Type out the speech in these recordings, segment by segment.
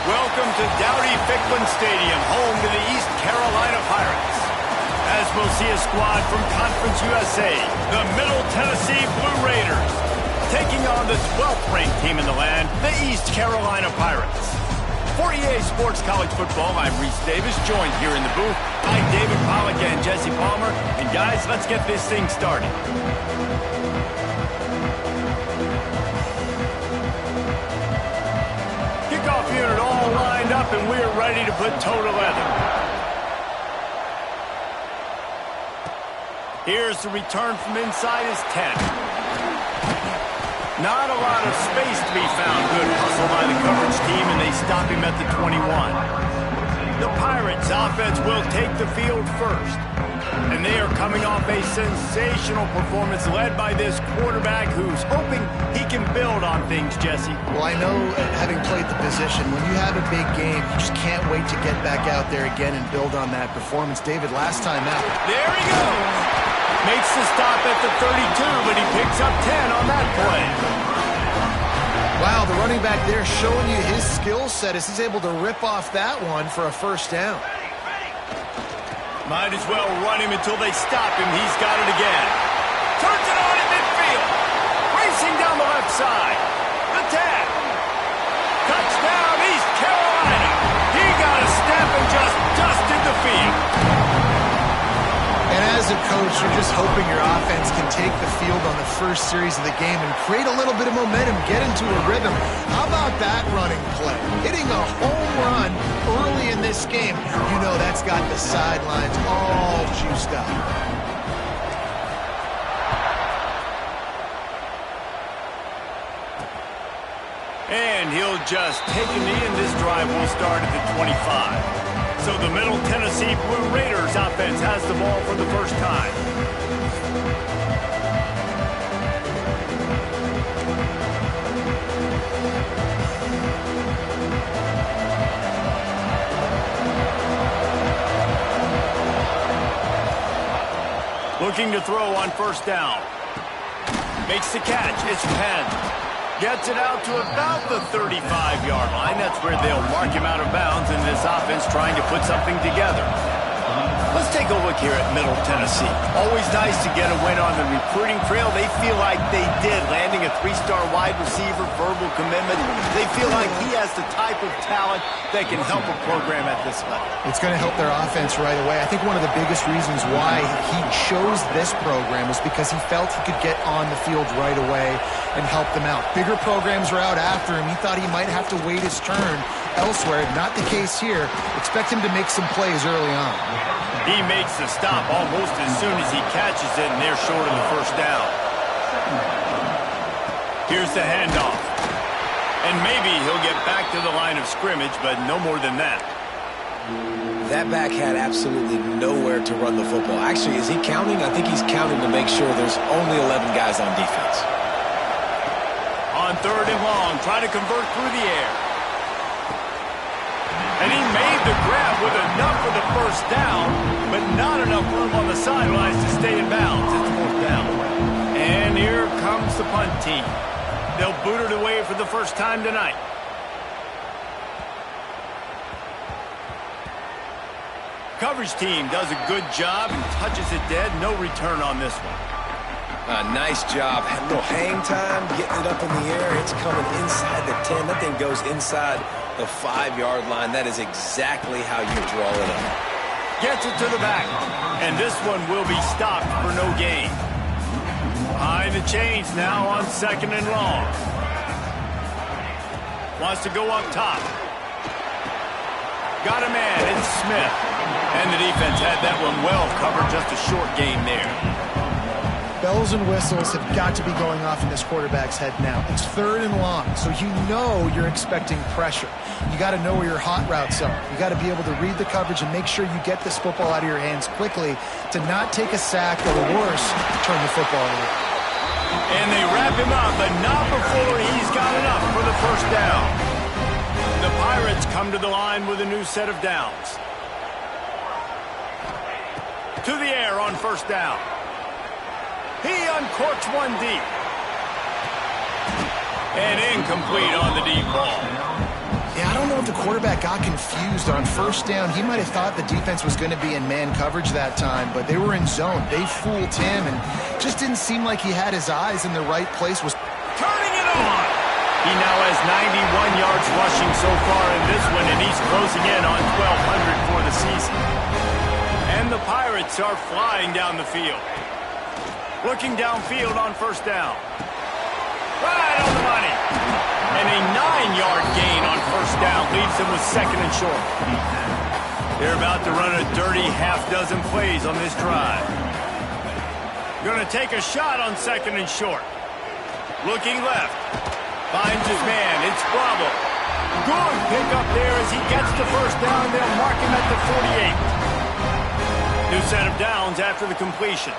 Welcome to Dowdy-Ficklen Stadium, home to the East Carolina Pirates. As we'll see a squad from Conference USA, the Middle Tennessee Blue Raiders, taking on the 12th-ranked team in the land, the East Carolina Pirates. For EA Sports College Football, I'm Reese Davis, joined here in the booth by David Pollack and Jesse Palmer. And guys, let's get this thing started. Kickoff unit all lined up, and we're ready to put toe to leather. Here's the return from inside his 10. Not a lot of space to be found. Good hustle by the coverage team, and they stop him at the 21. The Pirates offense will take the field first. And they are coming off a sensational performance led by this quarterback who's hoping he can build on things, Jesse. Well, I know, having played the position, when you have a big game, you just can't wait to get back out there again and build on that performance. David, last time out. There he goes. Makes the stop at the 32, but he picks up 10 on that play. Wow, the running back there showing you his skill set as he's able to rip off that one for a first down. Might as well run him until they stop him. He's got it again. Turns it on in midfield. Racing down the left side. The 10. Touchdown, East Carolina. He got a step and just dusted the field. And as a coach, you're just hoping your offense can take the field on the first series of the game and create a little bit of momentum, get into a rhythm. How about that running play? Hitting a home run early in this game. You know that's got the sidelines all juiced up. And he'll just take a knee, and this drive will start at the 25. So the Middle Tennessee Blue Raiders offense has the ball for the first time. Looking to throw on first down. Makes the catch. It's Penn. Gets it out to about the 35-yard line. That's where they'll mark him out of bounds, and this offense trying to put something together. Let's take a look here at Middle Tennessee. Always nice to get a win on the recruiting trail. They feel like they did, landing a 3-star wide receiver, verbal commitment. They feel like he has the type of talent that can help a program at this level. It's going to help their offense right away. I think one of the biggest reasons why he chose this program was because he felt he could get on the field right away and help them out. Bigger programs were out after him. He thought he might have to wait his turn elsewhere. Not the case here. Expect him to make some plays early on. He makes the stop almost as soon as he catches it, and they're short of the first down. Here's the handoff. And maybe he'll get back to the line of scrimmage, but no more than that. That back had absolutely nowhere to run the football. Actually, is he counting? I think he's counting to make sure there's only 11 guys on defense. On third and long, trying to convert through the air. And he made the grab with enough for the first down, but not enough room on the sidelines to stay in bounds. It's fourth down. And here comes the punt team. They'll boot it away for the first time tonight. Coverage team does a good job and touches it dead. No return on this one. Nice job. A little hang time, getting it up in the air. It's coming inside the 10. That thing goes inside the 5-yard line. That is exactly how you draw it up. Gets it to the back. And this one will be stopped for no gain. Behind the chains now on second and long. Wants to go up top. Got a man. It's Smith. And the defense had that one well covered. Just a short gain there. Bells and whistles have got to be going off in this quarterback's head now. It's third and long, so you know you're expecting pressure. You got to know where your hot routes are. You got to be able to read the coverage and make sure you get this football out of your hands quickly to not take a sack or worse, turn the football away. And they wrap him up, but not before he's got enough for the first down. The Pirates come to the line with a new set of downs. To the air on first down. He uncorks one deep. And incomplete on the deep ball. Yeah, I don't know if the quarterback got confused on first down. He might have thought the defense was going to be in man coverage that time, but they were in zone. They fooled him, and just didn't seem like he had his eyes in the right place. Was turning it on. He now has 91 yards rushing so far in this one, and he's closing in on 1,200 for the season. And the Pirates are flying down the field. Looking downfield on first down. Right on the money. And a 9-yard gain on first down leaves him with second and short. They're about to run a dirty half-dozen plays on this drive. Going to take a shot on second and short. Looking left. Finds his man. It's Bravo. Good pick up there as he gets the first down. They'll mark him at the 48. New set of downs after the completion.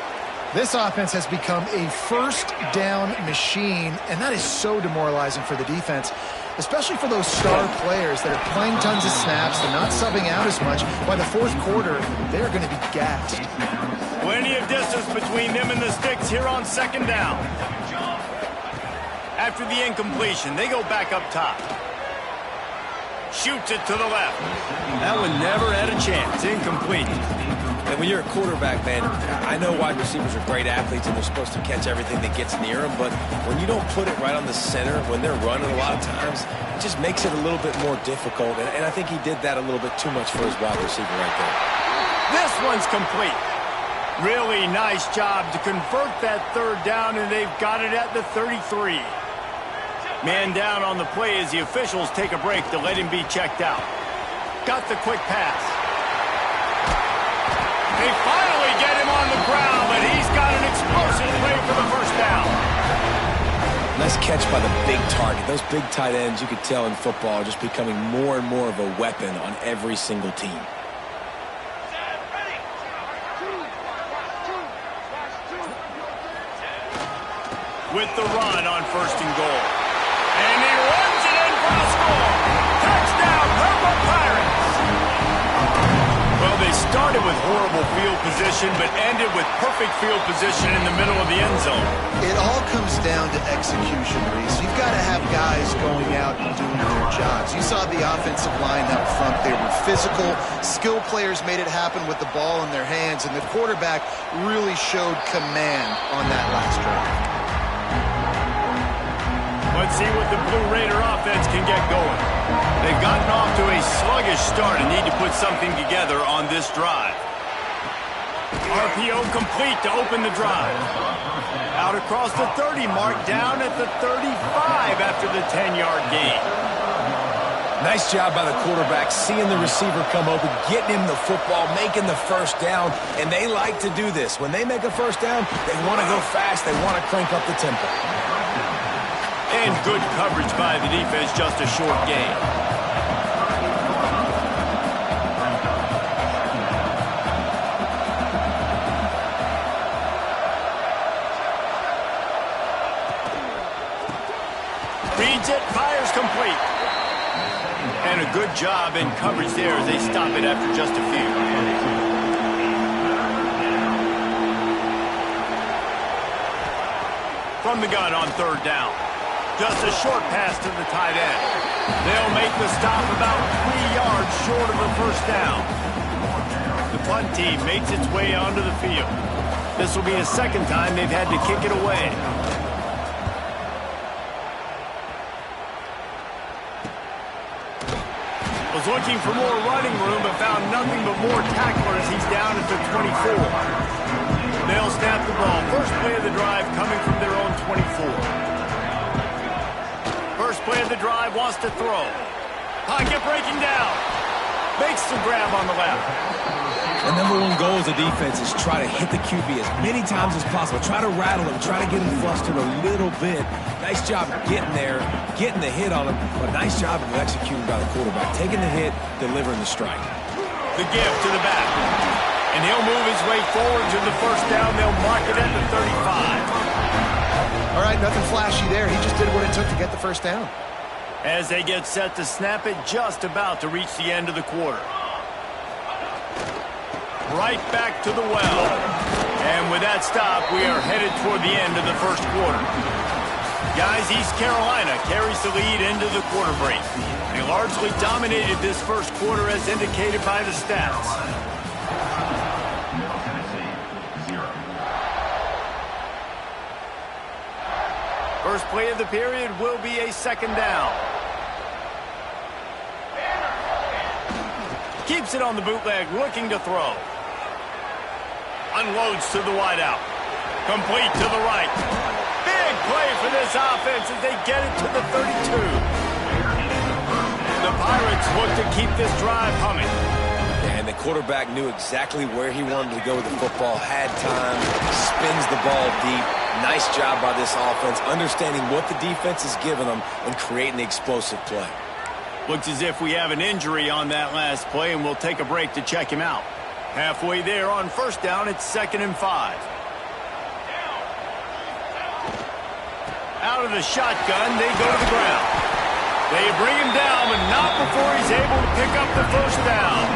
This offense has become a first down machine, and that is so demoralizing for the defense, especially for those star players that are playing tons of snaps. They're not subbing out as much. By the fourth quarter, they're going to be gassed. Plenty of distance between them and the sticks here on second down. After the incompletion, they go back up top. Shoots it to the left. That one never had a chance. Incomplete. And when you're a quarterback, man, I know wide receivers are great athletes and they're supposed to catch everything that gets near them, but when you don't put it right on the center, when they're running a lot of times, it just makes it a little bit more difficult. And I think he did that a little bit too much for his wide receiver right there. This one's complete. Really nice job to convert that third down, and they've got it at the 33. Man down on the play as the officials take a break to let him be checked out. Got the quick pass. They finally get him on the ground, but he's got an explosive play for the first down. Nice catch by the big target. Those big tight ends, you could tell in football, are just becoming more and more of a weapon on every single team. With the run on first and goal. And he runs it in for the score. Touchdown, Purple Pirates. Well, they started with horrible field position, but ended with perfect field position in the middle of the end zone. It all comes down to execution, Reese. You've got to have guys going out and doing their jobs. You saw the offensive line up front. They were physical. Skill players made it happen with the ball in their hands, and the quarterback really showed command on that last drive. Let's see what the Blue Raider offense can get going. They've gotten off to a sluggish start and need to put something together on this drive. RPO complete to open the drive. Out across the 30 mark, down at the 35 after the 10-yard gain. Nice job by the quarterback, seeing the receiver come open, getting him the football, making the first down, and they like to do this. When they make a first down, they want to go fast, they want to crank up the tempo. And good coverage by the defense, just a short gain. Reads it, fires complete. And a good job in coverage there as they stop it after just a few. From the gun on third down. Just a short pass to the tight end. They'll make the stop about 3 yards short of the first down. The punt team makes its way onto the field. This will be a second time they've had to kick it away. Was looking for more running room, but found nothing but more tacklers. He's down at the 24. They'll snap the ball. First play of the drive coming from their own 24. First play of the drive, wants to throw. Pocket breaking down. Makes the grab on the left. The number one goal as a defense is try to hit the QB as many times as possible. Try to rattle him. Try to get him flustered a little bit. Nice job getting there, getting the hit on him, but nice job of executing by the quarterback. Taking the hit, delivering the strike. The give to the back. And he'll move his way forward to the first down. They'll mark it at the 35. All right, nothing flashy there. He just did what it took to get the first down. As they get set to snap it, just about to reach the end of the quarter. Right back to the well. And with that stop, we are headed toward the end of the first quarter. Guys, East Carolina carries the lead into the quarter break. They largely dominated this first quarter as indicated by the stats. First play of the period will be a second down. Keeps it on the bootleg, looking to throw. Unloads to the wideout. Complete to the right. Big play for this offense as they get it to the 32. The Pirates look to keep this drive humming. And the quarterback knew exactly where he wanted to go with the football, had time, spins the ball deep. Nice job by this offense, understanding what the defense is giving them and creating the explosive play. Looks as if we have an injury on that last play, and we'll take a break to check him out. Halfway there on first down, it's 2nd and 5. Out of the shotgun, they go to the ground. They bring him down, but not before he's able to pick up the first down.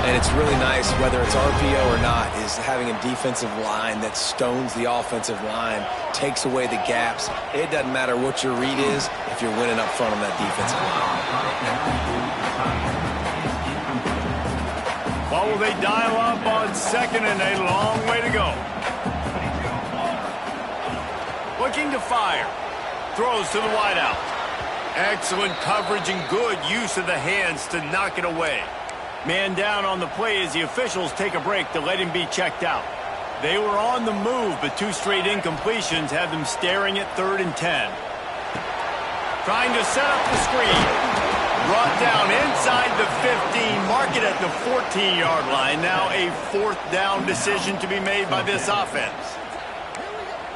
And it's really nice, whether it's RPO or not, is having a defensive line that stones the offensive line, takes away the gaps. It doesn't matter what your read is if you're winning up front on that defensive line. Well, will they dial up on 2nd and a long way to go. Looking to fire. Throws to the wideout. Excellent coverage and good use of the hands to knock it away. Man down on the play as the officials take a break to let him be checked out. They were on the move, but 2 straight incompletions have them staring at 3rd and 10. Trying to set up the screen. Brought down inside the 15, mark it at the 14-yard line. Now a 4th down decision to be made by this offense.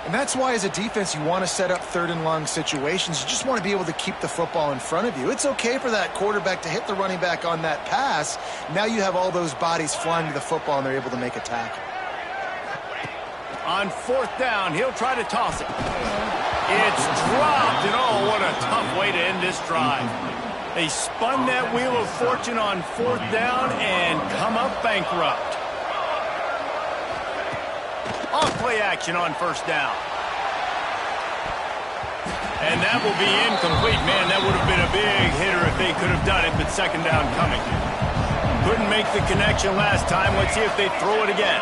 And that's why, as a defense, you want to set up 3rd and long situations. You just want to be able to keep the football in front of you. It's okay for that quarterback to hit the running back on that pass. Now you have all those bodies flying to the football, and they're able to make a tackle. On 4th down, he'll try to toss it. It's dropped, and oh, what a tough way to end this drive. They spun that wheel of fortune on 4th down and come up bankrupt. Off-play action on 1st down. And that will be incomplete. Man, that would have been a big hitter if they could have done it, but 2nd down coming. Couldn't make the connection last time. Let's see if they throw it again.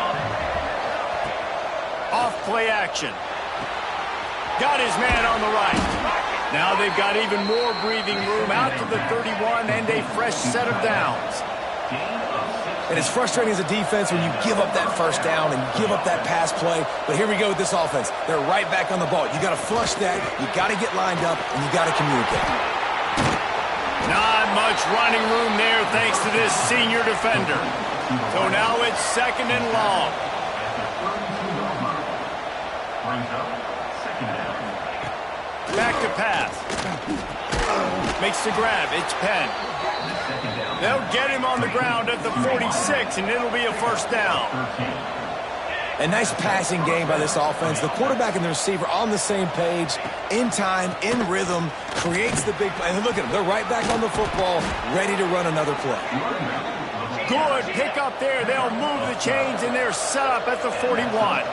Off-play action. Got his man on the right. Now they've got even more breathing room out to the 31 and a fresh set of downs. And it's frustrating as a defense when you give up that 1st down and give up that pass play. But here we go with this offense. They're right back on the ball. You got to flush that. You got to get lined up, and you got to communicate. Not much running room there thanks to this senior defender. So now it's 2nd and long. Back to pass. Makes the grab. It's Penn. They'll get him on the ground at the 46, and it'll be a 1st down. A nice passing game by this offense. The quarterback and the receiver on the same page, in time, in rhythm, creates the big play. And look at them. They're right back on the football, ready to run another play. Good pick up there. They'll move the chains, and they're set up at the 41.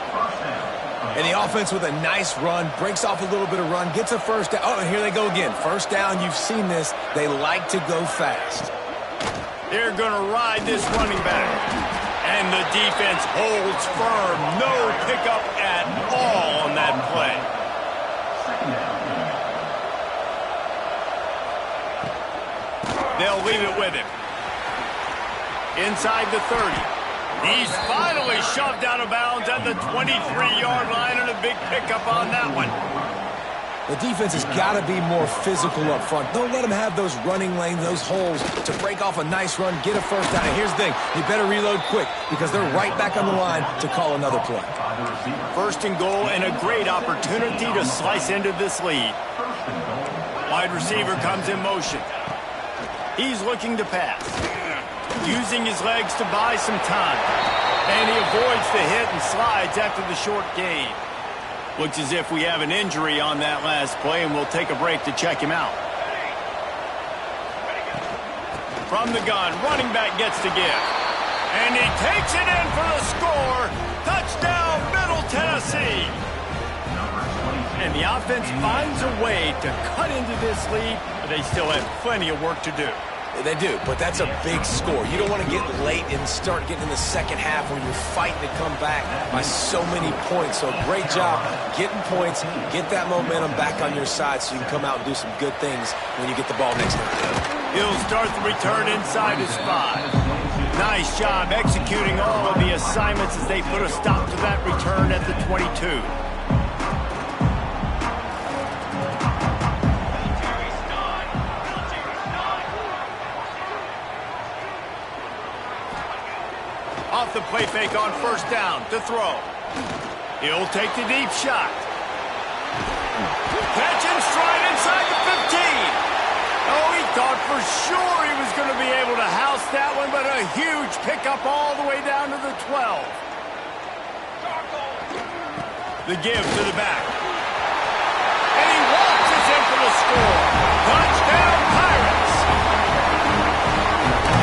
And the offense with a nice run, breaks off a little bit of run, gets a 1st down. Oh, and here they go again. 1st down, you've seen this. They like to go fast. They're going to ride this running back. And the defense holds firm. No pickup at all on that play. They'll leave it with him. Inside the 30. He's finally shoved out of bounds at the 23-yard line, and a big pickup on that one. The defense has got to be more physical up front. Don't let them have those running lanes, those holes to break off a nice run, get a 1st down. And here's the thing, you better reload quick because they're right back on the line to call another play. 1st and goal, and a great opportunity to slice into this lead. Wide receiver comes in motion. He's looking to pass. Using his legs to buy some time. And he avoids the hit and slides after the short gain. Looks as if we have an injury on that last play, and we'll take a break to check him out. From the gun, running back gets to give. And he takes it in for the score. Touchdown, Middle Tennessee. Again, the offense finds a way to cut into this lead, but they still have plenty of work to do. They do, but that's a big score. You don't want to get late and start getting in the second half when you're fighting to come back by so many points. So great job getting points, get that momentum back on your side so you can come out and do some good things when you get the ball next time. He'll start the return inside his 5. Nice job executing all of the assignments as they put a stop to that return at the 22. Off the play fake on first down to throw. He'll take the deep shot. Catch and stride inside the 15. Oh, he thought for sure he was going to be able to house that one, but a huge pickup all the way down to the 12. The give to the back. And he launches in for the score. Touchdown, Pirates!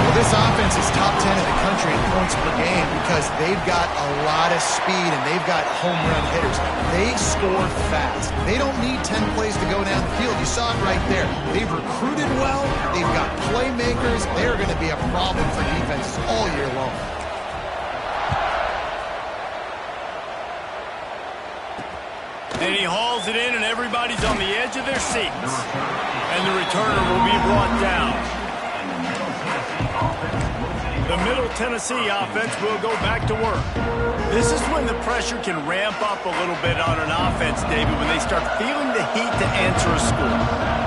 Well, this offense is top 10 in the country in points per game because they've got a lot of speed and they've got home run hitters. They score fast. They don't need 10 plays to go down the field. You saw it right there. They've recruited well. They've got playmakers. They're going to be a problem for defenses all year long. And he hauls it in, and everybody's on the edge of their seats. And the returner will be brought down. The Middle Tennessee offense will go back to work. This is when the pressure can ramp up a little bit on an offense, David, when they start feeling the heat to answer a score.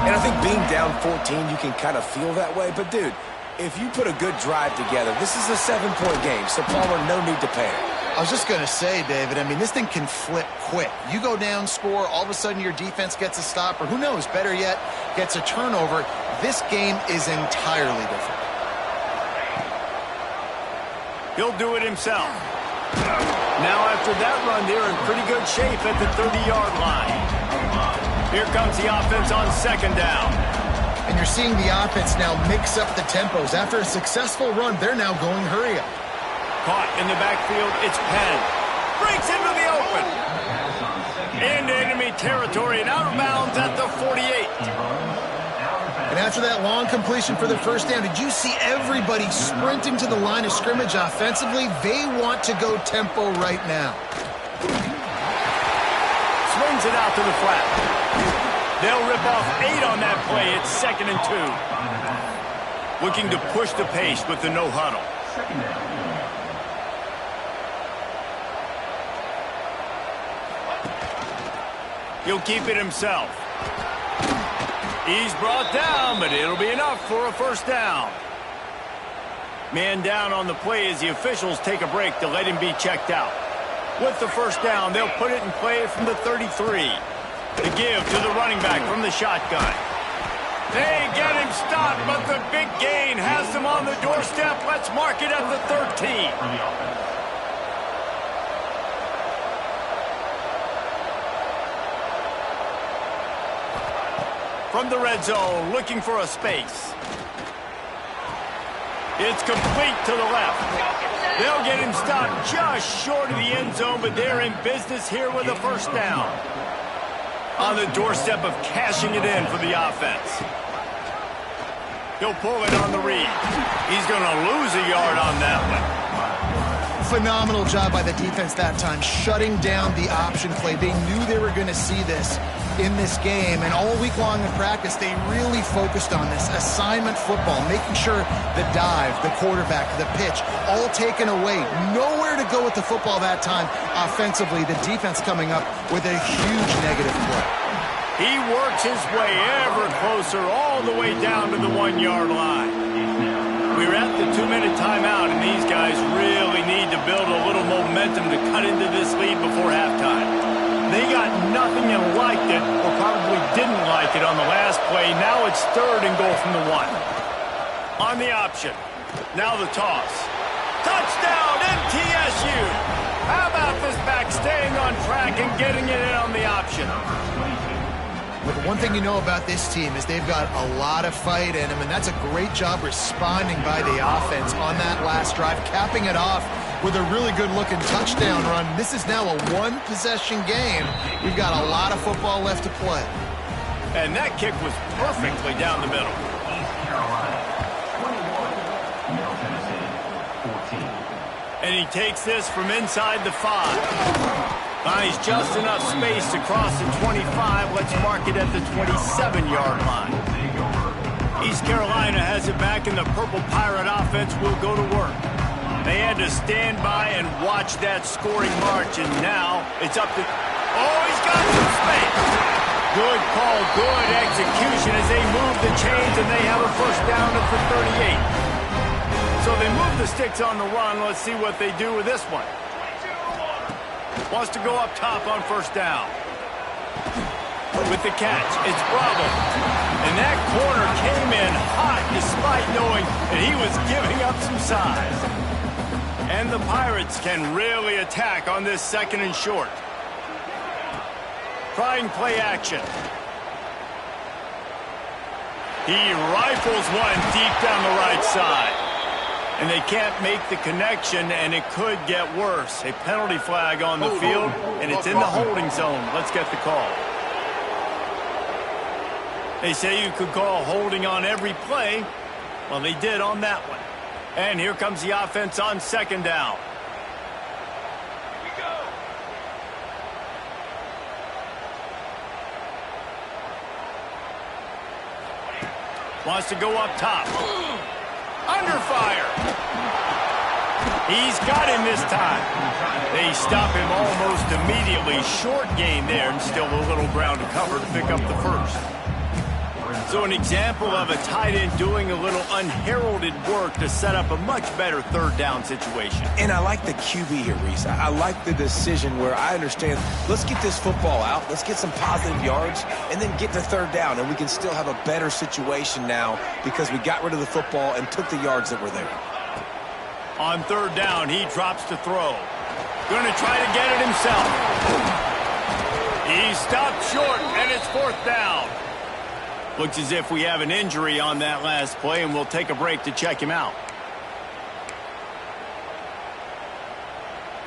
And I think being down 14, you can kind of feel that way. But, dude, if you put a good drive together, this is a 7-point game, so Palmer, no need to panic. I was just going to say, David, I mean, this thing can flip quick. You go down, score, all of a sudden your defense gets a stop, or who knows, better yet, gets a turnover. This game is entirely different. He'll do it himself. Now after that run, they're in pretty good shape at the 30-yard line. Here comes the offense on second down. And you're seeing the offense now mix up the tempos. After a successful run, they're now going hurry up. Caught in the backfield, it's Penn. Breaks into the open. Into enemy territory and out of bounds at the 48. And after that long completion for the first down, did you see everybody sprinting to the line of scrimmage offensively? They want to go tempo right now. Swings it out to the flat. They'll rip off 8 on that play. It's 2nd and 2. Looking to push the pace with the no huddle. He'll keep it himself. He's brought down, but it'll be enough for a first down. Man down on the play as the officials take a break to let him be checked out. With the first down, they'll put it in play from the 33. The give to the running back from the shotgun. They get him stopped, but the big gain has them on the doorstep. Let's mark it at the 13. From the red zone, looking for a space. It's complete to the left. They'll get him stopped just short of the end zone, but they're in business here with a first down. On the doorstep of cashing it in for the offense. He'll pull it on the read. He's going to lose a yard on that one. Phenomenal job by the defense that time, shutting down the option play. They knew they were going to see this in this game, and all week long in practice, they really focused on this assignment football, making sure the dive, the quarterback, the pitch, all taken away. Nowhere to go with the football that time offensively. The defense coming up with a huge negative play. He works his way ever closer all the way down to the 1-yard line. We're at the 2-minute timeout, and these guys really need to build a little momentum to cut into this lead before halftime. They got nothing and liked it, or probably didn't like it on the last play. Now it's 3rd and goal from the 1. On the option. Now the toss. Touchdown, MTSU! How about this back staying on track and getting it in on the option? But the one thing you know about this team is they've got a lot of fight in them, and that's a great job responding by the offense on that last drive, capping it off with a really good-looking touchdown run. This is now a one-possession game. We've got a lot of football left to play. And that kick was perfectly down the middle. And he takes this from inside the 5. Finds just enough space to cross the 25. Let's mark it at the 27-yard line. East Carolina has it back, and the Purple Pirate offense will go to work. They had to stand by and watch that scoring march, and now it's up to... Oh, he's got some space. Good call, good execution as they move the chains, and they have a first down at the 38. So they move the sticks on the run. Let's see what they do with this one. Wants to go up top on first down. With the catch, it's Bravo. And that corner came in hot despite knowing that he was giving up some size. And the Pirates can really attack on this second and short. Trying play action. He rifles one deep down the right side. And they can't make the connection, and it could get worse. A penalty flag on the field, and it's in the holding zone. Let's get the call. They say you could call holding on every play. Well, they did on that one. And here comes the offense on second down. Here we go. Wants to go up top. Under fire. He's got him this time. They stop him almost immediately. Short gain there, and still a little ground to cover to pick up the first. So an example of a tight end doing a little unheralded work to set up a much better third down situation. And I like the QB here, Reese. I like the decision where I understand, let's get this football out, let's get some positive yards, and then get to third down, and we can still have a better situation now because we got rid of the football and took the yards that were there. On third down, he drops to throw. Going to try to get it himself. He stopped short, and it's fourth down. Looks as if we have an injury on that last play, and we'll take a break to check him out.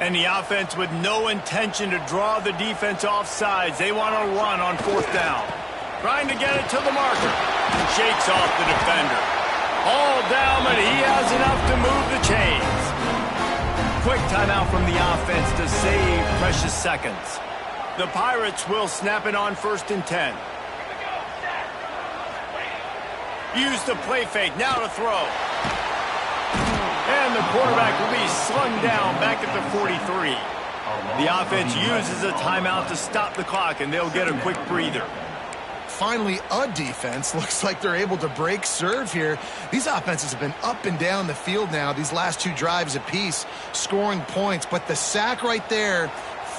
And the offense with no intention to draw the defense off sides. They want to run on fourth down. Trying to get it to the marker. Shakes off the defender. All down, but he has enough to move the chains. Quick timeout from the offense to save precious seconds. The Pirates will snap it on 1st and 10. Use the play fake, now to throw. And the quarterback will be slung down back at the 43. The offense uses a timeout to stop the clock, and they'll get a quick breather. Finally, a defense. Looks like they're able to break serve here. These offenses have been up and down the field now, these last 2 drives apiece, scoring points. But the sack right there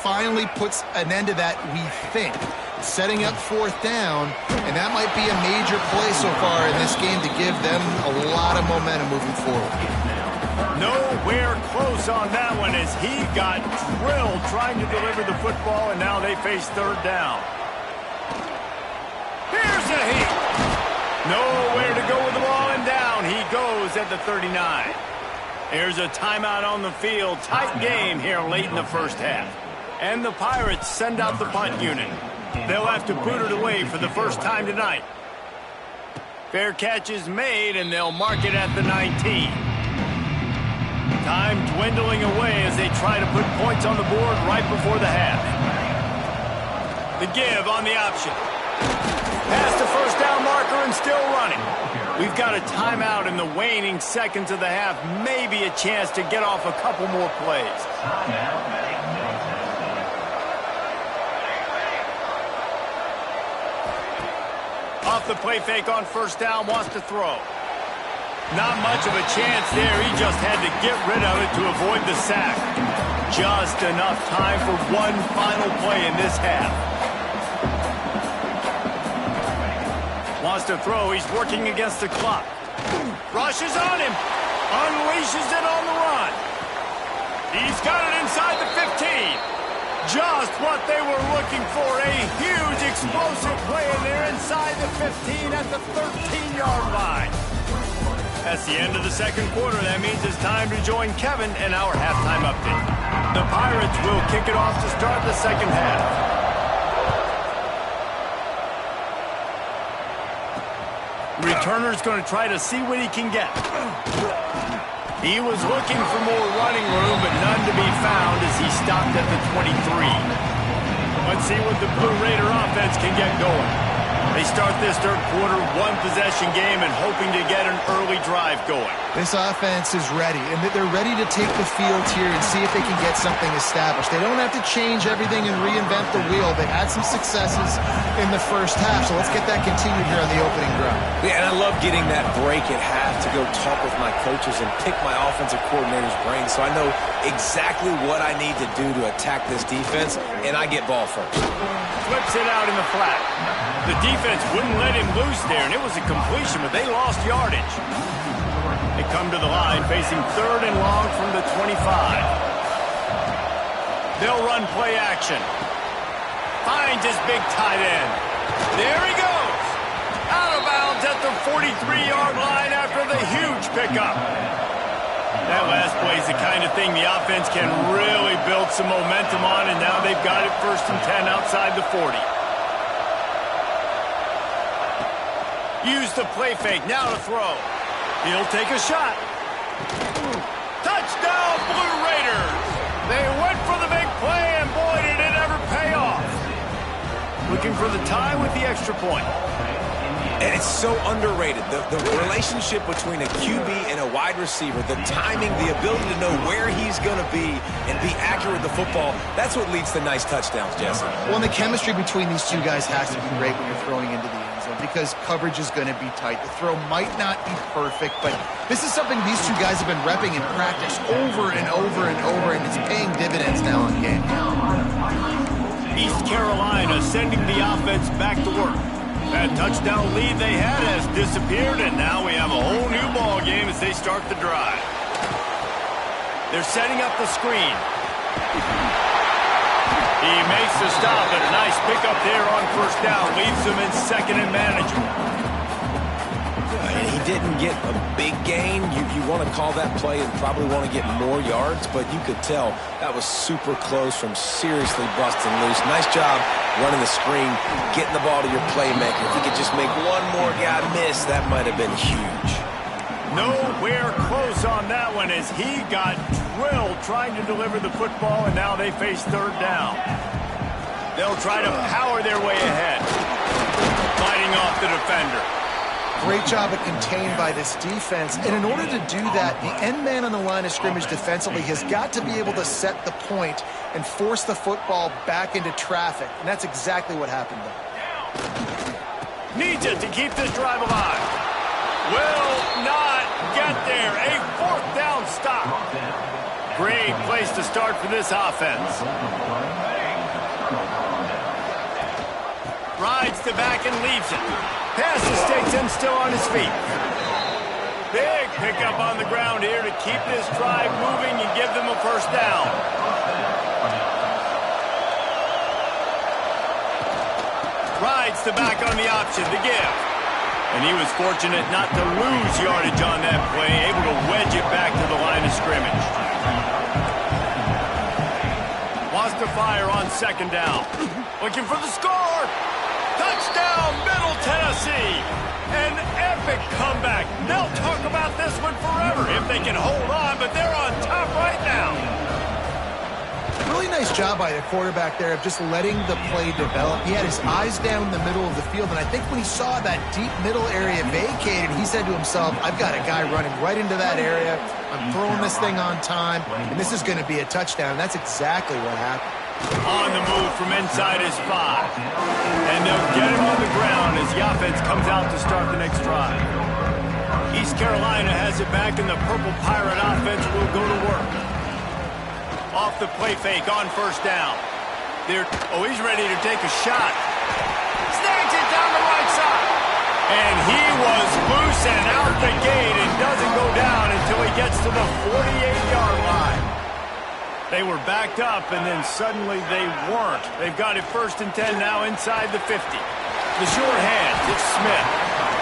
finally puts an end to that, we think. Setting up fourth down, and that might be a major play so far in this game to give them a lot of momentum moving forward. Nowhere close on that one as he got drilled trying to deliver the football, and now they face third down. Here's a heat. Nowhere to go with the ball, and down he goes at the 39. Here's a timeout on the field. Tight game here late in the first half. And the Pirates send out the punt unit. They'll have to boot it away for the first time tonight. Fair catch is made, and they'll mark it at the 19. Time dwindling away as they try to put points on the board right before the half. The give on the option. Past the first down marker and still running. We've got a timeout in the waning seconds of the half. Maybe a chance to get off a couple more plays. Off the play fake on first down, wants to throw. Not much of a chance there. He just had to get rid of it to avoid the sack. Just enough time for one final play in this half. Wants to throw. He's working against the clock. Rushes on him. Unleashes it on the run. He's got it inside the 15. Just what they were looking for. A huge explosive play in there inside the 15 at the 13-yard line. That's the end of the second quarter. That means it's time to join Kevin in our halftime update. The Pirates will kick it off to start the second half. Returner's going to try to see what he can get. He was looking for more running room, but none to be found as he stopped at the 23. Let's see what the Blue Raider offense can get going. They start this third quarter one-possession game and hoping to get an early drive going. This offense is ready, and they're ready to take the field here and see if they can get something established. They don't have to change everything and reinvent the wheel. They've had some successes in the first half, so let's get that continued here on the opening drive. Yeah, and I love getting that break at half to go talk with my coaches and pick my offensive coordinator's brain so I know exactly what I need to do to attack this defense, and I get ball first. Flips it out in the flat. The defense wouldn't let him loose there, and it was a completion, but they lost yardage. They come to the line facing third and long from the 25. They'll run play action. Finds his big tight end. There he goes. Out of bounds at the 43-yard line after the huge pickup. That last play is the kind of thing the offense can really build some momentum on, and now they've got it 1st and 10 outside the 40. Use the play fake, now to throw. He'll take a shot. Touchdown, Blue Raiders! They went for the big play, and boy, did it ever pay off. Looking for the tie with the extra point. And it's so underrated. The relationship between a QB and a wide receiver, the timing, the ability to know where he's going to be and be accurate with the football, that's what leads to nice touchdowns, Jesse. Well, and the chemistry between these two guys has to be great when you're throwing into the end zone because coverage is going to be tight. The throw might not be perfect, but this is something these two guys have been repping in practice over and over and over, and it's paying dividends now in game. East Carolina sending the offense back to work. That touchdown lead they had has disappeared, and now we have a whole new ball game as they start the drive. They're setting up the screen. He makes the stop, and a nice pickup there on 1st down. Leaves them in 2nd and manageable. And he didn't get a big gain. You want to call that play and probably want to get more yards, but you could tell that was super close from seriously busting loose. Nice job running the screen, getting the ball to your playmaker. If he could just make one more guy miss, that might have been huge. Nowhere close on that one as he got drilled trying to deliver the football, and now they face 3rd down. They'll try to power their way ahead. Fighting off the defender. Great job of contained by this defense. And in order to do that, the end man on the line of scrimmage defensively has got to be able to set the point and force the football back into traffic. And that's exactly what happened there. Needs it to keep this drive alive. Will not get there. A 4th down stop. Great place to start for this offense. Rides the back and leaves it. Passes takes him still on his feet. Big pickup on the ground here to keep this drive moving and give them a 1st down. Rides the back on the option, the give. And he was fortunate not to lose yardage on that play, able to wedge it back to the line of scrimmage. Wants to fire on 2nd down. Looking for the score. Touchdown, Middle Tennessee. An epic comeback. They'll talk about this one forever if they can hold on, but they're on top right now. Really nice job by the quarterback there of just letting the play develop. He had his eyes down in the middle of the field, and I think when he saw that deep middle area vacated, he said to himself, I've got a guy running right into that area. I'm throwing this thing on time, and this is going to be a touchdown. And that's exactly what happened. On the move from inside his 5. And they'll get him on the ground as the offense comes out to start the next drive. East Carolina has it back, and the Purple Pirate offense will go to work. Off the play fake on 1st down. He's ready to take a shot. Snags it down the right side. And he was loose and out the gate and doesn't go down until he gets to the 48-yard line. They were backed up, and then suddenly they weren't. They've got it 1st and 10 now inside the 50. The short hands, it's Smith.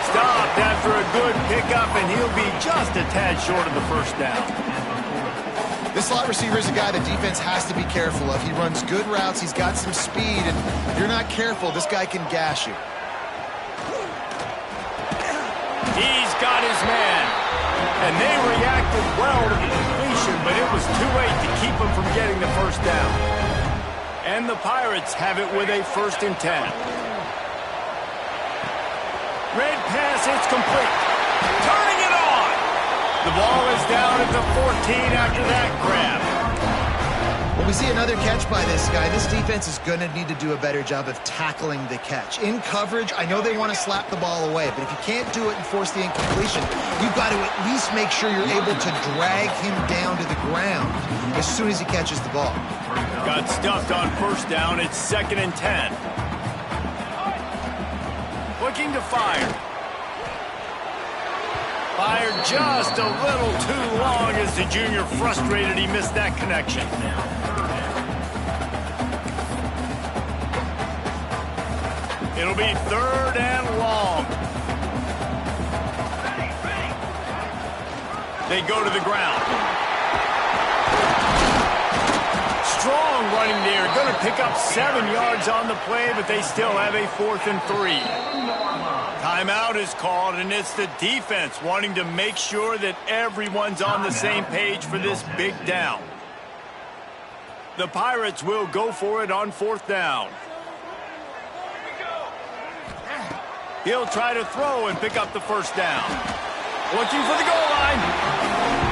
Stopped after a good pickup, and he'll be just a tad short of the 1st down. This slot receiver is a guy the defense has to be careful of. He runs good routes, he's got some speed, and if you're not careful, this guy can gash you. He's got his man. And they reacted well to the completion, but it was too late to keep him from getting the 1st down. And the Pirates have it with a 1st and 10. Red pass, it's complete. Turning it on. The ball is down at the 14 after that grab. When we see another catch by this guy, this defense is going to need to do a better job of tackling the catch. In coverage, I know they want to slap the ball away, but if you can't do it and force the incompletion, you've got to at least make sure you're able to drag him down to the ground as soon as he catches the ball. Got stuffed on 1st down. It's 2nd and 10. Looking to fire. Fired just a little too long as the junior frustrated he missed that connection. It'll be 3rd and long. They go to the ground. Strong running there. Going to pick up 7 yards on the play, but they still have a 4th and 3. Timeout is called, and it's the defense wanting to make sure that everyone's on the same page for this big down. The Pirates will go for it on 4th down. He'll try to throw and pick up the 1st down. Looking for the goal line.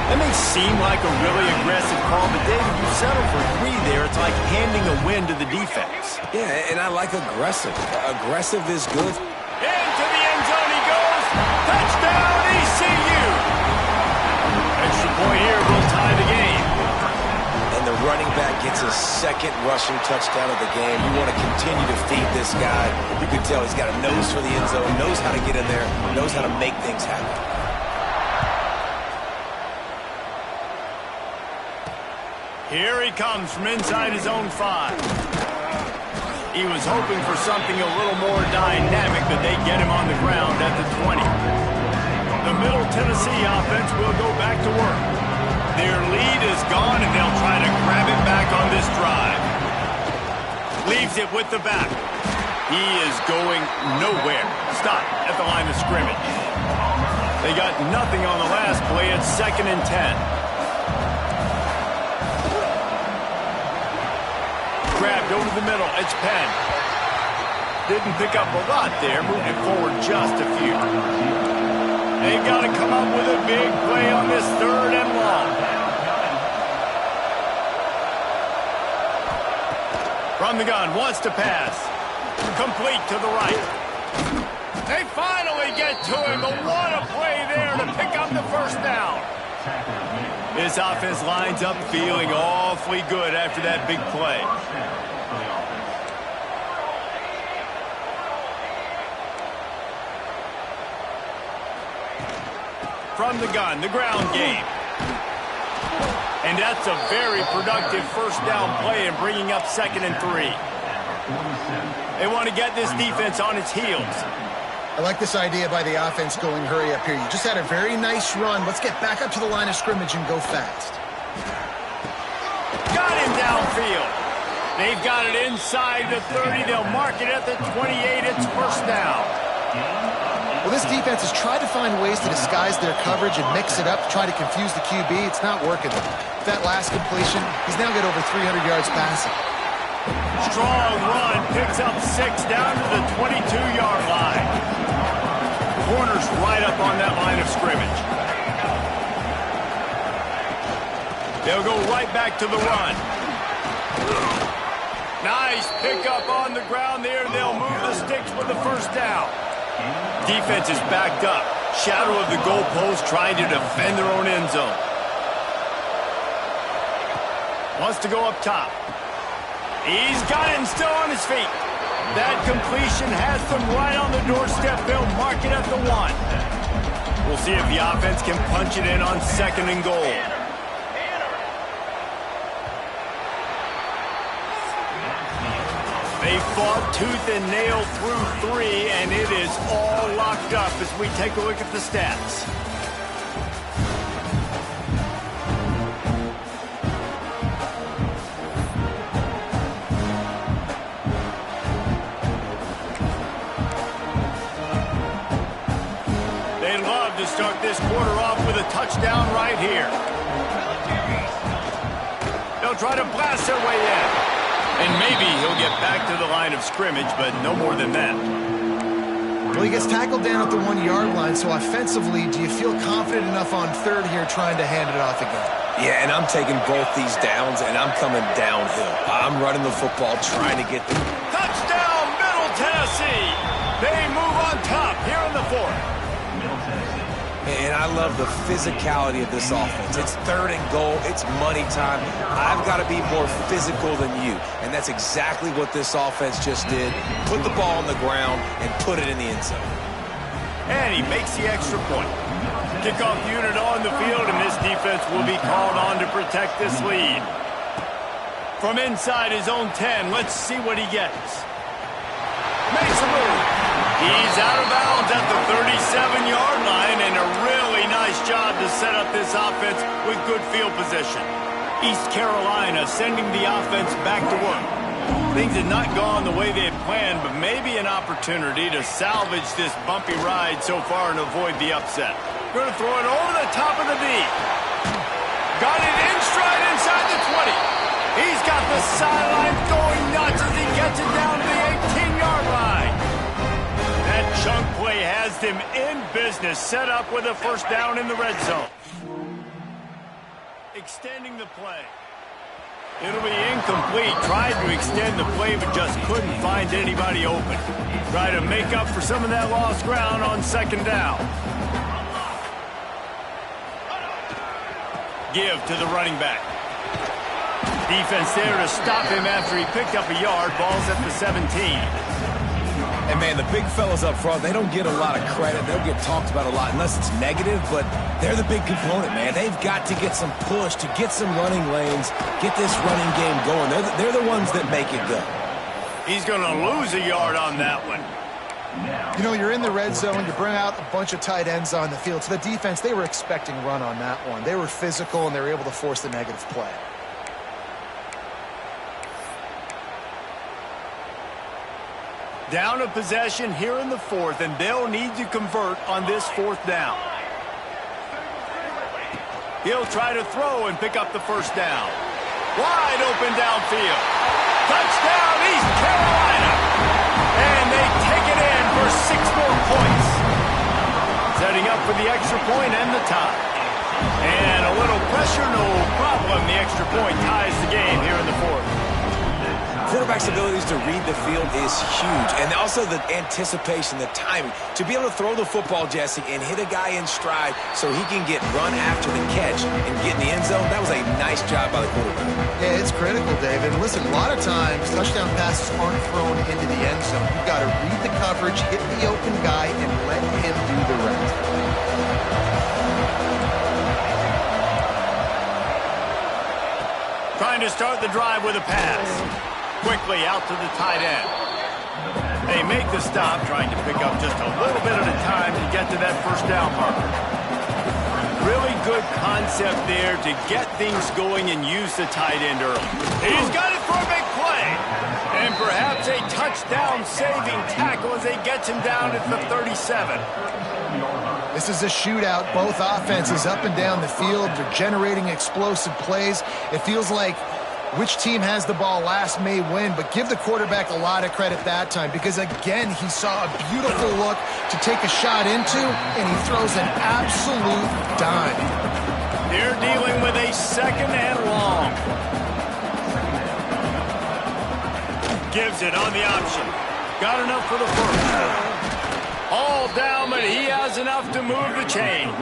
That may seem like a really aggressive call, but David, you settle for 3 there. It's like handing a win to the defense. Yeah, and I like aggressive. Aggressive is good. Into the end zone he goes. Touchdown, ECU. Extra point here will tie the game. And the running back gets his 2nd rushing touchdown of the game. You want to continue to feed this guy. You can tell he's got a nose for the end zone, knows how to get in there, knows how to make things happen. Here he comes from inside his own 5. He was hoping for something a little more dynamic, but they get him on the ground at the 20. The Middle Tennessee offense will go back to work. Their lead is gone, and they'll try to grab it back on this drive. Leaves it with the back. He is going nowhere. Stop at the line of scrimmage. They got nothing on the last play. It's 2nd and 10. Grabbed over the middle. It's Penn. Didn't pick up a lot there. Moved it forward just a few. They've got to come up with a big play on this 3rd and long. From the gun, wants to pass. Complete to the right. They finally get to him, but what a play there to pick up the 1st down. This offense lines up feeling awfully good after that big play. From the gun, the ground game. And that's a very productive 1st down play and bringing up 2nd and 3. They want to get this defense on its heels. I like this idea by the offense going hurry up here. You just had a very nice run. Let's get back up to the line of scrimmage and go fast. Got him downfield. They've got it inside the 30. They'll mark it at the 28. It's 1st down. Well, this defense has tried to find ways to disguise their coverage and mix it up to try to confuse the QB. It's not working. That last completion, he's now got over 300 yards passing. Strong run, picks up 6 down to the 22-yard line. Corners right up on that line of scrimmage. They'll go right back to the run. Nice pickup on the ground there. They'll move the sticks for the 1st down. Defense is backed up. Shadow of the goalpost trying to defend their own end zone. Wants to go up top. He's got it and still on his feet. That completion has them right on the doorstep. They'll mark it at the 1. We'll see if the offense can punch it in on 2nd and goal. fought tooth and nail through 3, and it is all locked up as we take a look at the stats. They'd love to start this quarter off with a touchdown right here. They'll try to blast their way in. And maybe he'll get back to the line of scrimmage, but no more than that. Well, he gets tackled down at the 1-yard line, so offensively, do you feel confident enough on third here trying to hand it off again? Yeah, and I'm taking both these downs, and I'm coming downhill. I'm running the football, trying to get the... Touchdown, Middle Tennessee! They move on top here in the 4th. And I love the physicality of this offense. It's 3rd and goal. It's money time. I've got to be more physical than you. And that's exactly what this offense just did. Put the ball on the ground and put it in the end zone. And he makes the extra point. Kickoff unit on the field, and this defense will be called on to protect this lead. From inside his own 10, let's see what he gets. Makes a move. He's out of bounds at the 37-yard line, and a really nice job to set up this offense with good field position. East Carolina sending the offense back to work. Things had not gone the way they had planned, but maybe an opportunity to salvage this bumpy ride so far and avoid the upset. Going to throw it over the top of the D. Got it in stride inside the 20. He's got the sideline going nuts as he gets it down to the 18-yard line. That chunk play has them in business, set up with a first down in the red zone. Extending the play. It'll be incomplete. Tried to extend the play, but just couldn't find anybody open. Try to make up for some of that lost ground on 2nd down. Give to the running back. Defense there to stop him after he picked up a yard. Ball's at the 17. And, man, the big fellas up front, they don't get a lot of credit. They'll get talked about a lot unless it's negative, but they're the big component, man. They've got to get some push, to get some running lanes, get this running game going. They're the ones that make it go. He's going to lose a yard on that one. You know, you're in the red zone, you bring out a bunch of tight ends on the field. So the defense, they were expecting run on that one. They were physical, and they were able to force the negative play. Down a possession here in the 4th, and they'll need to convert on this 4th down. He'll try to throw and pick up the first down. Wide open downfield. Touchdown, East Carolina. And they take it in for 6 more points. Setting up for the extra point and the tie. And a little pressure, no problem. The extra point ties the game here in the 4th. Quarterback's abilities to read the field is huge, and also the anticipation, the timing. To be able to throw the football, Jesse, and hit a guy in stride so he can get run after the catch and get in the end zone, that was a nice job by the quarterback. Yeah, it's critical, David. Listen, a lot of times, touchdown passes aren't thrown into the end zone. You've got to read the coverage, hit the open guy, and let him do the rest. Trying to start the drive with a pass. Quickly out to the tight end. They make the stop, trying to pick up just a little bit at a time to get to that first down marker. Really good concept there to get things going and use the tight end early. He's got it for a big play. And perhaps a touchdown-saving tackle as they get him down at the 37. This is a shootout. Both offenses up and down the field. They're generating explosive plays. It feels like which team has the ball last may win, but give the quarterback a lot of credit that time because, again, he saw a beautiful look to take a shot into, and he throws an absolute dime. They're dealing with a 2nd and long. Gives it on the option. Got enough for the first. All down, but he has enough to move the chains.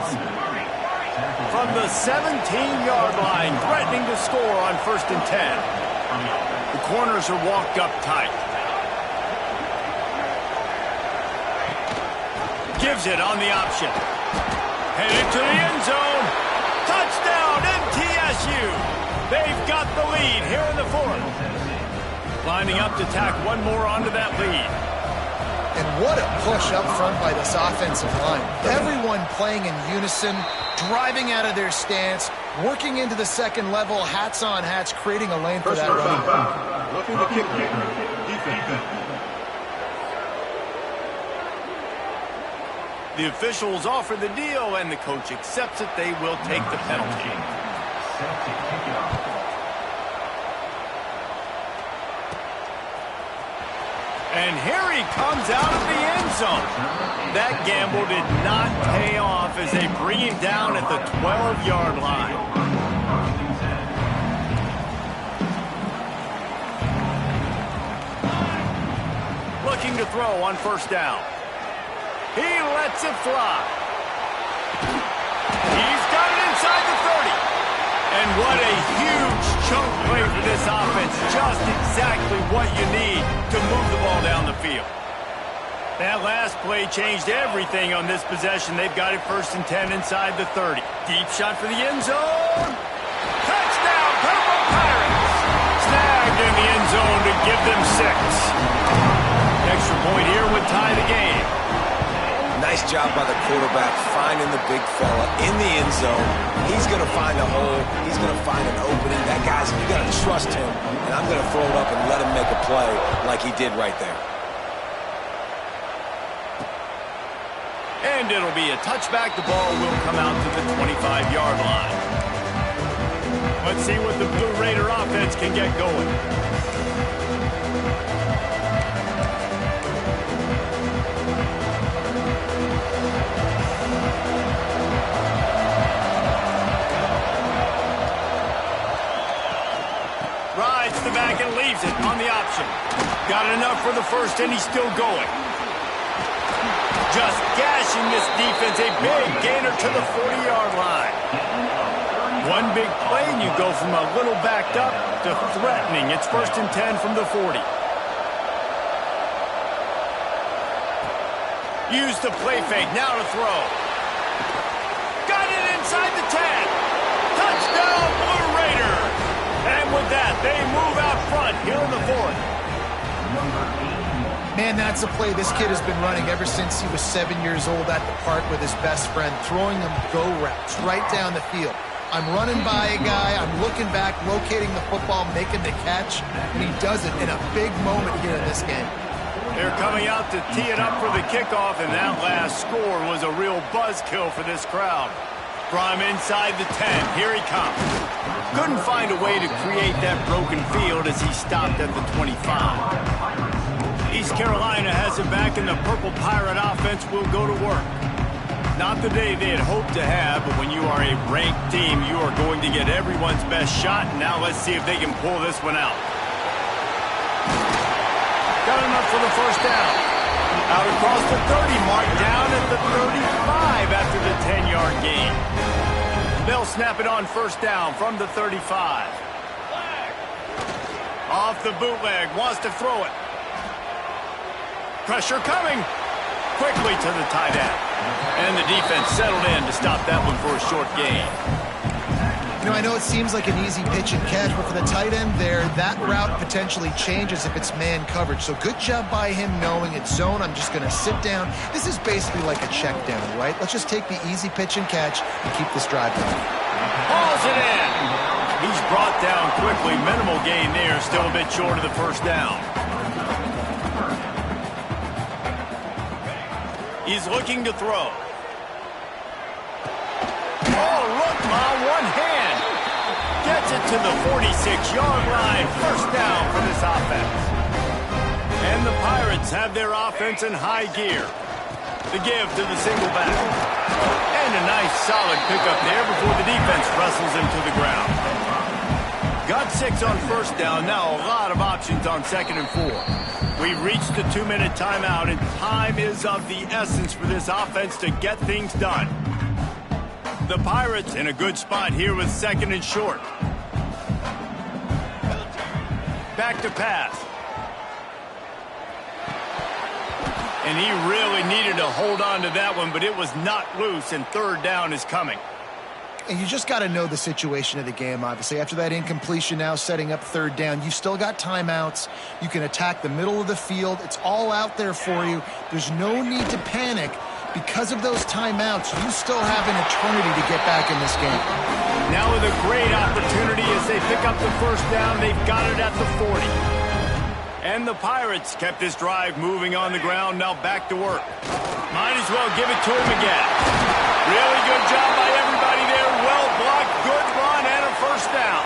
From the 17-yard line, threatening to score on 1st and 10. The corners are walked up tight. Gives it on the option. Headed to the end zone. Touchdown, MTSU. They've got the lead here in the 4th. Lining up to tack one more onto that lead. And what a push up front by this offensive line. Everyone playing in unison, driving out of their stance, working into the second level, hats on hats, creating a lane for that running back. Looking to kick defense. The officials offer the deal, and the coach accepts it. They will take the penalty. And here he comes out of the end zone. That gamble did not pay off as they bring him down at the 12-yard line. Looking to throw on first down. He lets it fly. He's got it inside the 30. And what a huge chunk play for this offense. Just exactly what you need to move the ball down the field. That last play changed everything on this possession. They've got it 1st and 10 inside the 30. Deep shot for the end zone. Touchdown, Purple Pirates. Snagged in the end zone to give them 6. Extra point here would tie the game. Nice job by the quarterback finding the big fella in the end zone. He's going to find a hole. He's going to find an opening. That guy's, you got to trust him. And I'm going to throw it up and let him make a play like he did right there. And it'll be a touchback. The ball will come out to the 25-yard line. Let's see what the Blue Raider offense can get going. Rides the back and leaves it on the option. Got enough for the first, and he's still going. Just gashing this defense. A big gainer to the 40-yard line. One big play, and you go from a little backed up to threatening. It's 1st and 10 from the 40. Use the play fake. Now to throw. Got it inside the 10. Touchdown, Blue Raider. And with that, they move out front here in the 4th. Man, that's a play this kid has been running ever since he was 7 years old at the park with his best friend, throwing them go routes right down the field. I'm running by a guy, I'm looking back, locating the football, making the catch, and he does it in a big moment here in this game. They're coming out to tee it up for the kickoff, and that last score was a real buzzkill for this crowd. From inside the 10, here he comes. Couldn't find a way to create that broken field as he stopped at the 25. East Carolina has it back, and the Purple Pirate offense will go to work. Not the day they had hoped to have, but when you are a ranked team, you are going to get everyone's best shot. Now let's see if they can pull this one out. Got enough for the first down. Out across the 30 mark, down at the 35 after the 10-yard gain. They'll snap it on first down from the 35. Off the bootleg, wants to throw it. Pressure coming. Quickly to the tight end. And the defense settled in to stop that one for a short gain. You know, I know it seems like an easy pitch and catch, but for the tight end there, that route potentially changes if it's man coverage. So good job by him knowing it's zone. I'm just going to sit down. This is basically like a check down, right? Let's just take the easy pitch and catch and keep this drive going. Hauls it in. He's brought down quickly. Minimal gain there. Still a bit short of the first down. He's looking to throw. Oh, look, on one hand. Gets it to the 46-yard line. First down for this offense. And the Pirates have their offense in high gear. The give to the single back. And a nice solid pickup there before the defense wrestles him to the ground. Got 6 on first down. Now a lot of options on 2nd and 4. We've reached the 2-minute timeout, and time is of the essence for this offense to get things done. The Pirates in a good spot here with 2nd and short. Back to pass. And he really needed to hold on to that one, but it was not loose, and 3rd down is coming. And you just got to know the situation of the game, obviously. After that incompletion now setting up third down, you've still got timeouts. You can attack the middle of the field. It's all out there for you. There's no need to panic. Because of those timeouts, you still have an eternity to get back in this game. Now with a great opportunity as they pick up the first down, they've got it at the 40. And the Pirates kept this drive moving on the ground, now back to work. Might as well give it to him again. Really good job by everybody there. Well blocked, good run, and a first down.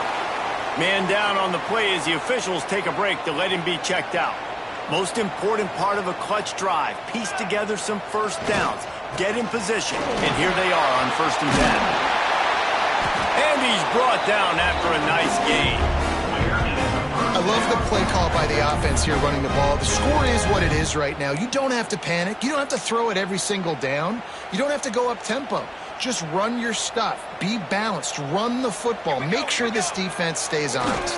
Man down on the play as the officials take a break to let him be checked out. Most important part of a clutch drive, piece together some first downs, get in position, and here they are on 1st and 10. And he's brought down after a nice gain. I love the play call by the offense here running the ball. The score is what it is right now. You don't have to panic. You don't have to throw it every single down. You don't have to go up tempo. Just run your stuff. Be balanced. Run the football. Make sure this defense stays honest.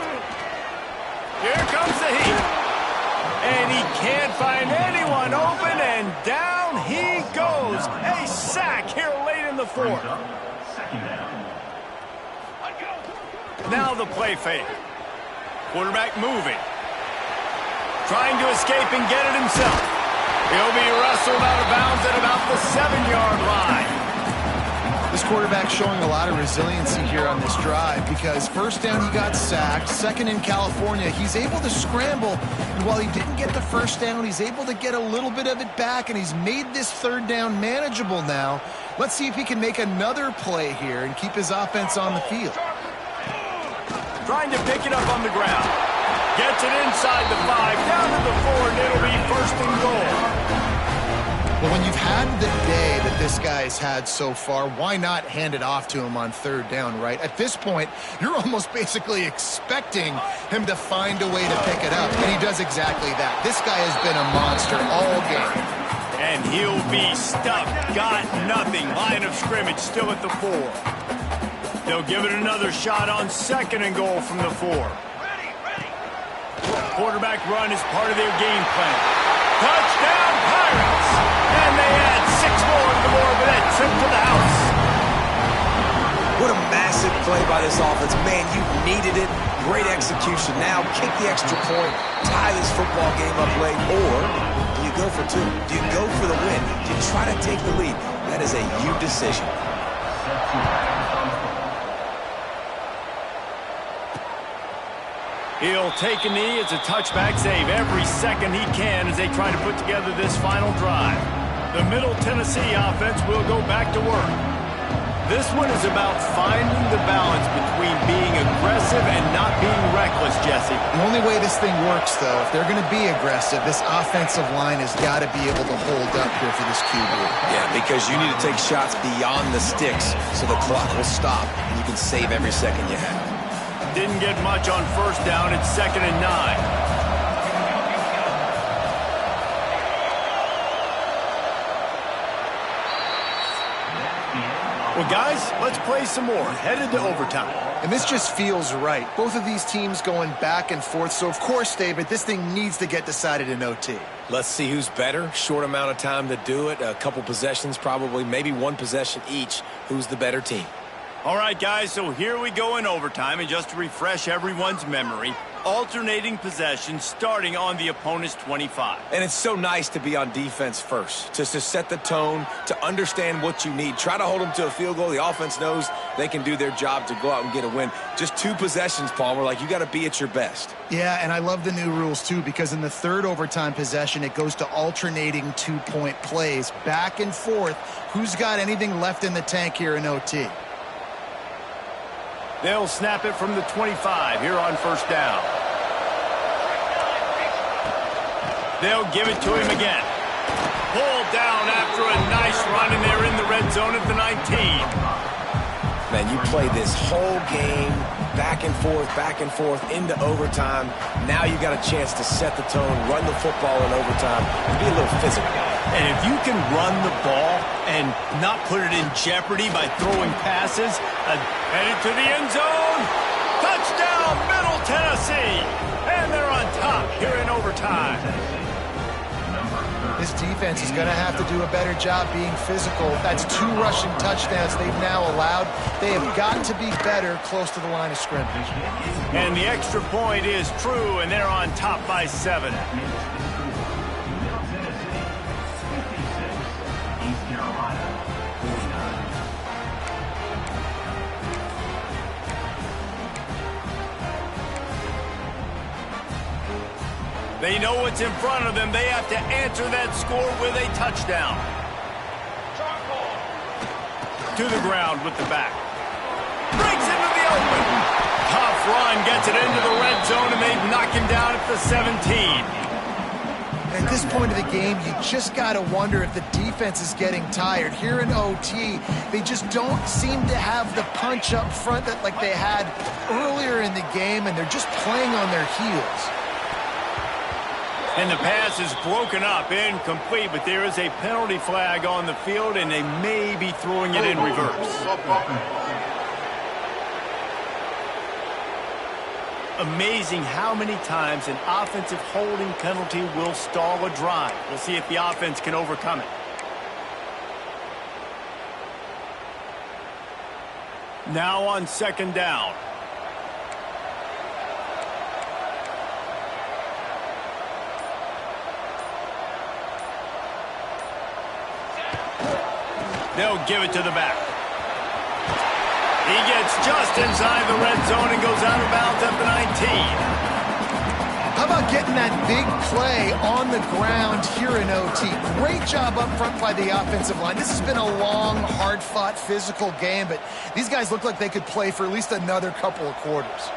Here comes the heat. And he can't find anyone open, and down he goes. A sack here late in the 4th. Now the play fake. Quarterback moving. Trying to escape and get it himself. He'll be wrestled out of bounds at about the 7-yard line. This quarterback showing a lot of resiliency here on this drive because first down he got sacked, second in California, he's able to scramble, and while he didn't get the first down, he's able to get a little bit of it back, and he's made this third down manageable now. Let's see if he can make another play here and keep his offense on the field. Trying to pick it up on the ground. Gets it inside the 5, down to the 4, and it'll be 1st and goal. Well, when you've had the day that this guy's had so far, why not hand it off to him on third down, right? At this point, you're almost basically expecting him to find a way to pick it up, and he does exactly that. This guy has been a monster all game. And he'll be stuck. Got nothing. Line of scrimmage still at the 4. They'll give it another shot on 2nd and goal from the 4. Quarterback run is part of their game plan. Touchdown, Pirates! And they add 6 more to the board with that trip to the house. What a massive play by this offense. Man, you needed it. Great execution. Now kick the extra point, tie this football game up late, or do you go for 2? Do you go for the win? Do you try to take the lead? That is a you decision. He'll take a knee. It's a touchback save every second he can as they try to put together this final drive. The Middle Tennessee offense will go back to work. This one is about finding the balance between being aggressive and not being reckless, Jesse. The only way this thing works, though, if they're going to be aggressive, this offensive line has got to be able to hold up here for this QB. Yeah, because you need to take shots beyond the sticks so the clock will stop and you can save every second you have. Didn't get much on first down. It's 2nd and 9. Well, guys, let's play some more. Headed to overtime. And this just feels right. Both of these teams going back and forth. So, of course, David, this thing needs to get decided in OT. Let's see who's better. Short amount of time to do it. A couple possessions probably, maybe one possession each. Who's the better team? All right, guys, so here we go in overtime. And just to refresh everyone's memory, alternating possessions starting on the opponent's 25. And it's so nice to be on defense first, just to set the tone, to understand what you need. Try to hold them to a field goal. The offense knows they can do their job to go out and get a win. Just 2 possessions, Palmer, like you got to be at your best. Yeah, and I love the new rules, too, because in the third overtime possession, it goes to alternating 2-point plays, back and forth. Who's got anything left in the tank here in OT? They'll snap it from the 25 here on first down. They'll give it to him again. Pulled down after a nice run, and they're in the red zone at the 19. Man, you play this whole game back and forth into overtime. Now you got a chance to set the tone, run the football in overtime, and be a little physical. And if you can run the ball and not put it in jeopardy by throwing passes, headed to the end zone. Touchdown, Middle Tennessee. And they're on top here in overtime. This defense is going to have to do a better job being physical. That's 2 rushing touchdowns they've now allowed. They have got to be better close to the line of scrimmage. And the extra point is true, and they're on top by 7. They know what's in front of them. They have to answer that score with a touchdown. To the ground with the back. Breaks into the open. Tough run, gets it into the red zone, and they knock him down at the 17. At this point of the game, you just got to wonder if the defense is getting tired. Here in OT, they just don't seem to have the punch up front that like they had earlier in the game, and they're just playing on their heels. And the pass is broken up, incomplete, but there is a penalty flag on the field, and they may be throwing it in reverse. Amazing how many times an offensive holding penalty will stall a drive. We'll see if the offense can overcome it. Now on 2nd down. They'll give it to the back. He gets just inside the red zone and goes out of bounds at the 19. How about getting that big play on the ground here in OT? Great job up front by the offensive line. This has been a long, hard-fought, physical game, but these guys look like they could play for at least another couple of quarters.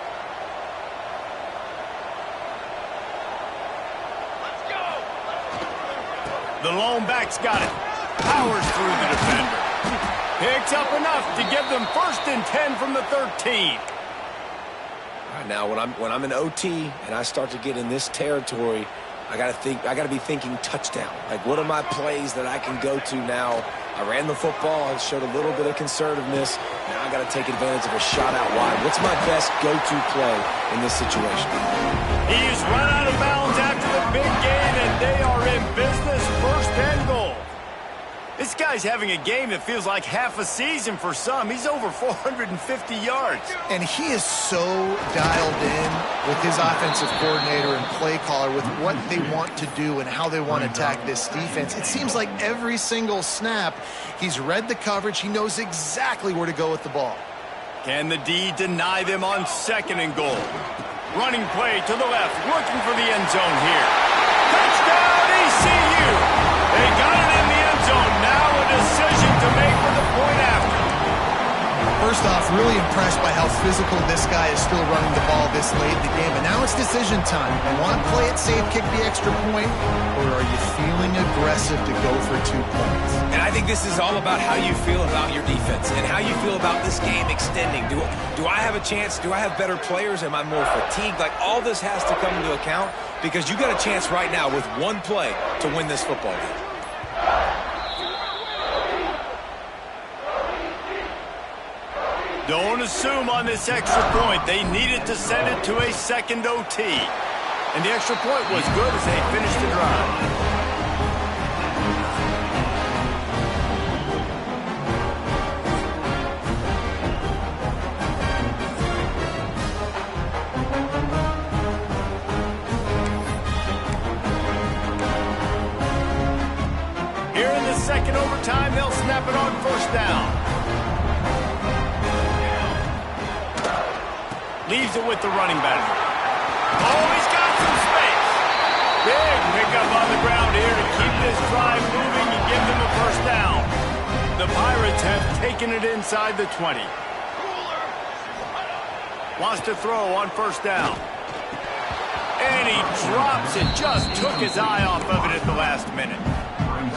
The lone back's got it. Powers through the defender. Picks up enough to give them 1st and 10 from the 13. All right, now when I'm in OT and I start to get in this territory, I gotta be thinking touchdown. Like, what are my plays that I can go to now? I ran the football, I showed a little bit of conservativeness. Now I gotta take advantage of a shot out wide. What's my best go-to play in this situation? He's run out of bounds after the big gain, and they are in business. 1st and goal. This guy's having a game that feels like half a season for some. He's over 450 yards. And he is so dialed in with his offensive coordinator and play caller with what they want to do and how they want to attack this defense. It seems like every single snap, he's read the coverage. He knows exactly where to go with the ball. Can the D deny them on 2nd and goal? Running play to the left, looking for the end zone here. Touchdown, ECU! They got it in the end zone. Now a decision to make for the point after. First off, really impressed by how physical this guy is still running the ball this late in the game. But now it's decision time. You want to play it safe, kick the extra point, or are you feeling aggressive to go for 2 points? And I think this is all about how you feel about your defense and how you feel about this game extending. Do I have a chance? Do I have better players? Am I more fatigued? Like, all this has to come into account because you got a chance right now with 1 play to win this football game. Don't assume on this extra point. They needed to send it to a 2nd OT. And the extra point was good as they finished the drive. Here in the 2nd overtime, they'll snap it on 1st down. Leaves it with the running back. Oh, he's got some space. Big pickup on the ground here to keep this drive moving and give them a 1st down. The Pirates have taken it inside the 20. Wants to throw on 1st down. And he drops it. Just took his eye off of it at the last minute.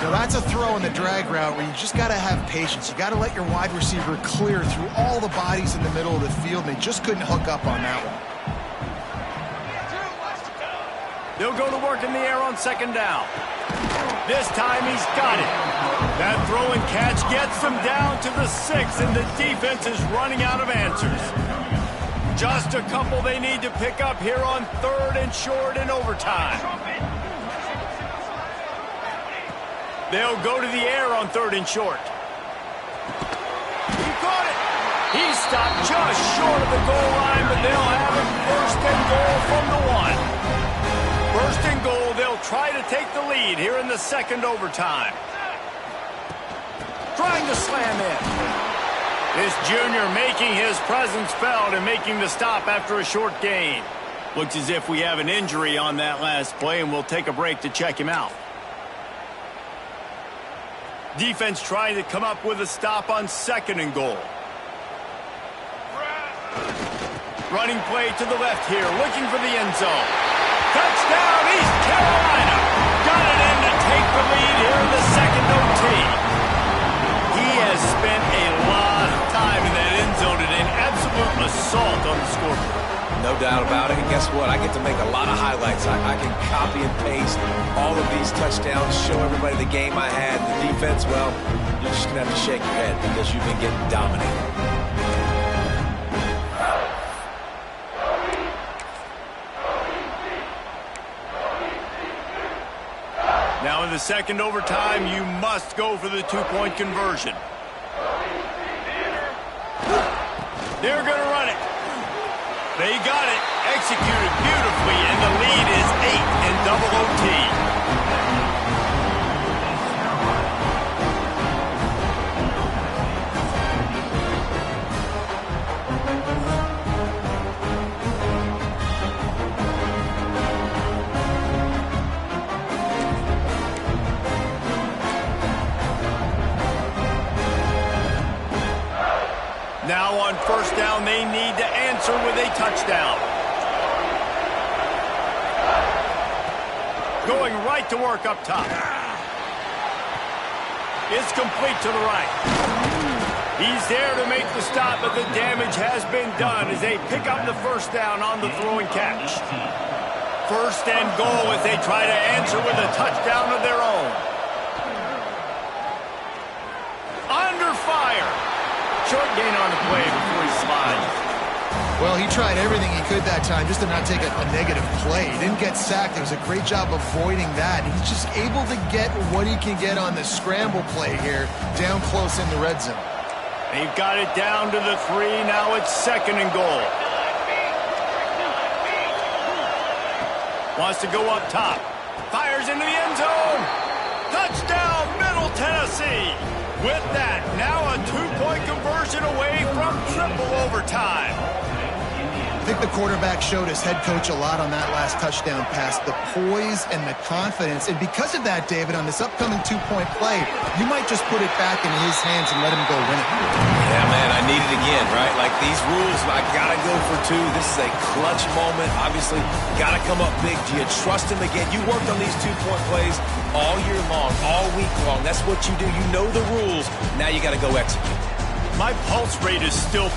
Now that's a throw in the drag route where you just got to have patience. You got to let your wide receiver clear through all the bodies in the middle of the field, and they just couldn't hook up on that one. They'll go to work in the air on 2nd down. This time he's got it. That throw and catch gets them down to the 6, and the defense is running out of answers. Just a couple they need to pick up here on 3rd and short in overtime. They'll go to the air on 3rd and short. He caught it. He stopped just short of the goal line, but they'll have it 1st and goal from the 1. 1st and goal, they'll try to take the lead here in the 2nd overtime. Trying to slam in. This junior making his presence felt and making the stop after a short gain. Looks as if we have an injury on that last play, and we'll take a break to check him out. Defense trying to come up with a stop on 2nd and goal. Running play to the left here, looking for the end zone. Touchdown, East Carolina. Got it in to take the lead here in the 2nd OT. He has spent a lot of time in that end zone today. An absolute assault on the scoreboard. No doubt about it. And guess what? I get to make a lot of highlights. I can copy and paste all of these touchdowns, show everybody the game I had. The defense, well, you're just going to have to shake your head because you've been getting dominated. Now in the 2nd overtime, you must go for the 2-point conversion. They're going to run it. They got it, executed beautifully, and the lead is 8 in double OT. Now on 1st down, they need to answer with a touchdown. Going right to work up top. It's complete to the right. He's there to make the stop, but the damage has been done as they pick up the 1st down on the throw and catch. 1st and goal as they try to answer with a touchdown of their own. Under fire. Short gain on the play before he slides. Well, he tried everything he could that time just to not take a negative play. He didn't get sacked. It was a great job avoiding that. He's just able to get what he can get on the scramble play here down close in the red zone. They've got it down to the 3. Now it's 2nd and goal. Wants to go up top. Fires into the end zone. Touchdown, Middle Tennessee. With that, now a 2-point conversion away from triple overtime. I think the quarterback showed his head coach a lot on that last touchdown pass, the poise and the confidence. And because of that, David, on this upcoming 2-point play, you might just put it back in his hands and let him go win it. Yeah, man, I need it again, right? Like these rules, I got to go for 2. This is a clutch moment. Obviously, got to come up big. Do you trust him again? You worked on these 2-point plays all year long, all week long. That's what you do. You know the rules. Now you got to go execute. My pulse rate is still